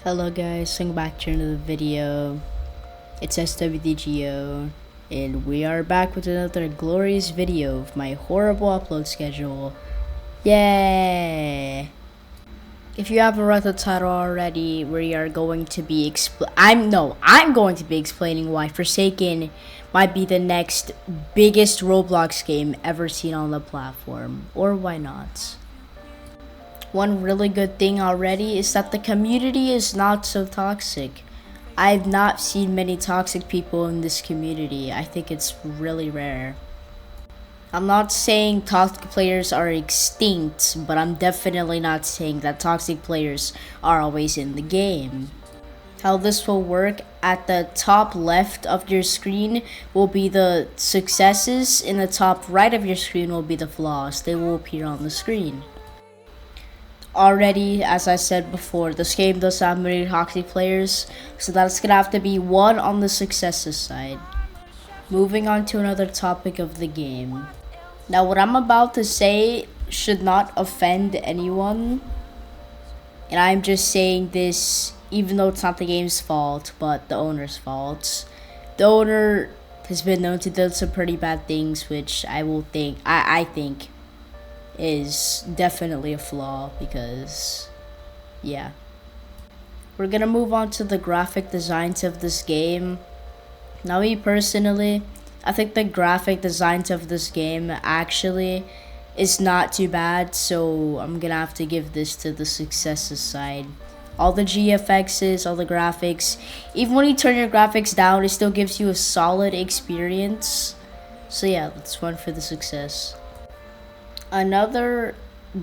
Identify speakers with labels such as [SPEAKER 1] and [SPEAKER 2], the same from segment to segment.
[SPEAKER 1] Hello guys, welcome back to another video. It's SWDGO and we are back with another glorious video of my horrible upload schedule. Yay! If you haven't read the title already, we are going to be I'm going to be explaining why Forsaken might be the next biggest Roblox game ever seen on the platform, or why not. One really good thing already is that the community is not so toxic. I've not seen many toxic people in this community. I think it's really rare. I'm not saying toxic players are extinct, but I'm definitely not saying that toxic players are always in the game. How this will work, at the top left of your screen will be the successes, in the top right of your screen will be the flaws. They will appear on the screen. Already, as I said before, this game does have many toxic players, so that's gonna have to be one on the successes side. Moving on to another topic of the game. Now, what I'm about to say should not offend anyone, and I'm just saying this even though it's not the game's fault, but the owner's fault. The owner has been known to do some pretty bad things, which I think is definitely a flaw, because yeah. We're gonna move on to the graphic designs of this game. Now, me personally, I think the graphic designs of this game actually is not too bad, so I'm gonna have to give this to the successes side. All the GFXs, all the graphics, even when you turn your graphics down, it still gives you a solid experience. So yeah, that's one for the success. Another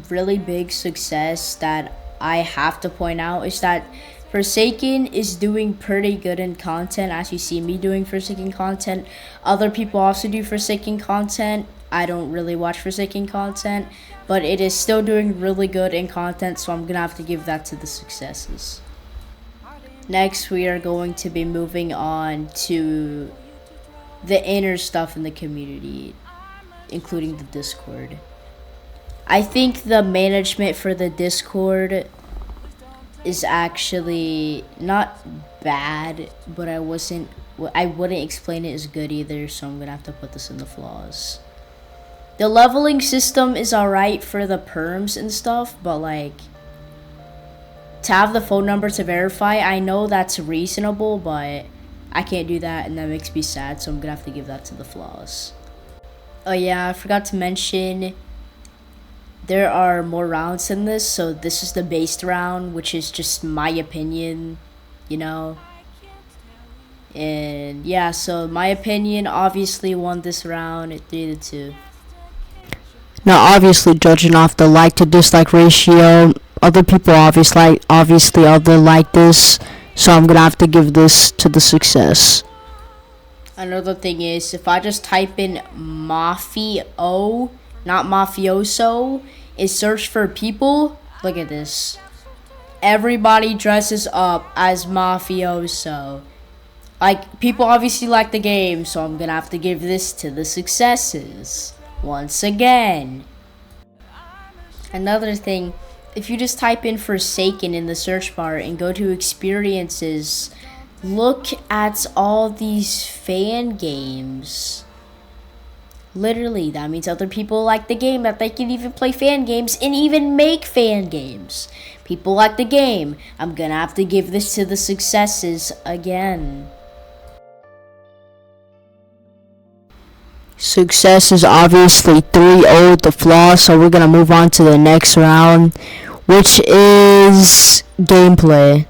[SPEAKER 1] really big success that I have to point out is that Forsaken is doing pretty good in content. As you see me doing Forsaken content, other people also do Forsaken content. I don't really watch Forsaken content, but it is still doing really good in content, so I'm gonna have to give that to the successes. Next, we are going to be moving on to the inner stuff in the community, including the Discord. I think the management for the Discord is actually not bad, but I wouldn't explain it as good either, so I'm gonna have to put this in the flaws. The leveling system is alright for the perms and stuff, but like, to have the phone number to verify, I know that's reasonable, but I can't do that, and that makes me sad, so I'm gonna have to give that to the flaws. Oh yeah, I forgot to mention, there are more rounds in this, so this is the base round, which is just my opinion, you know. And yeah, so my opinion obviously won this round at 3-2. Now, obviously, judging off the like to dislike ratio, other people obviously other like this, so I'm gonna have to give this to the success. Another thing is, if I just type in Mafio, not mafioso, is search for people, look at this. Everybody dresses up as mafioso. Like, people obviously like the game, so I'm gonna have to give this to the successes once again. Another thing, if you just type in Forsaken in the search bar and go to experiences, look at all these fan games. Literally, that means other people like the game, that they can even play fan games and even make fan games. People like the game. I'm gonna have to give this to the successes again. Success is obviously 3-0 with the flaw, so we're gonna move on to the next round, which is gameplay.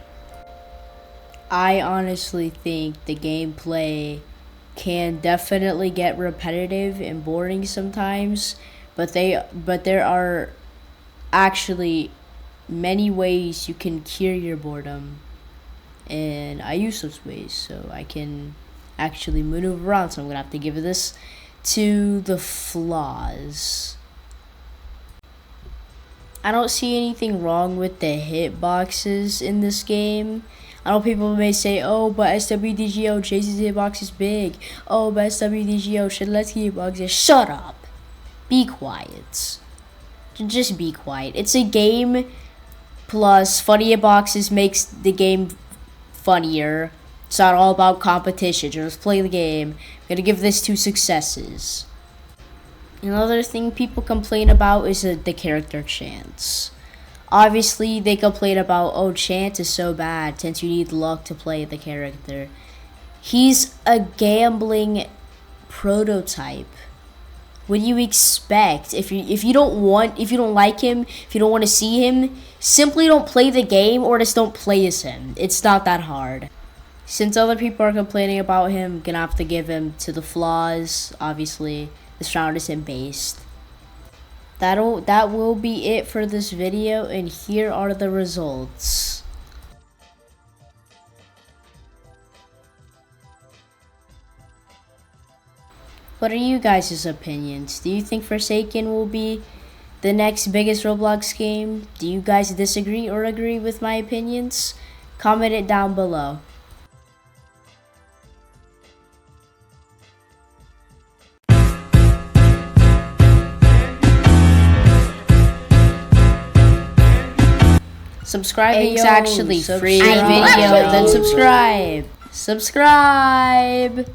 [SPEAKER 1] I honestly think the gameplay can definitely get repetitive and boring sometimes, but there are actually many ways you can cure your boredom, and I use those ways, so I can actually maneuver around. So I'm gonna have to give this to the flaws. I don't see anything wrong with the hitboxes in this game. I know people may say, oh, but SWDGO, Chase's hitbox is big. Oh, but SWDGO, Shedletsky hitbox is... Shut up. Be quiet. Just be quiet. It's a game Plus, funnier boxes makes the game funnier. It's not all about competition. Just play the game. I'm gonna give this 2 successes. Another thing people complain about is the character chance. Obviously, they complain about, oh, chance is so bad since you need luck to play the character. He's a gambling prototype. What do you expect? If you don't like him, if you don't want to see him, simply don't play the game or just don't play as him. It's not that hard. Since other people are complaining about him, I'm gonna have to give him to the flaws. Obviously, this round isn't based. That will be it for this video, and here are the results. What are you guys' opinions? Do you think Forsaken will be the next biggest Roblox game? Do you guys disagree or agree with my opinions? Comment it down below. Subscribing is actually free video, then subscribe. Subscribe!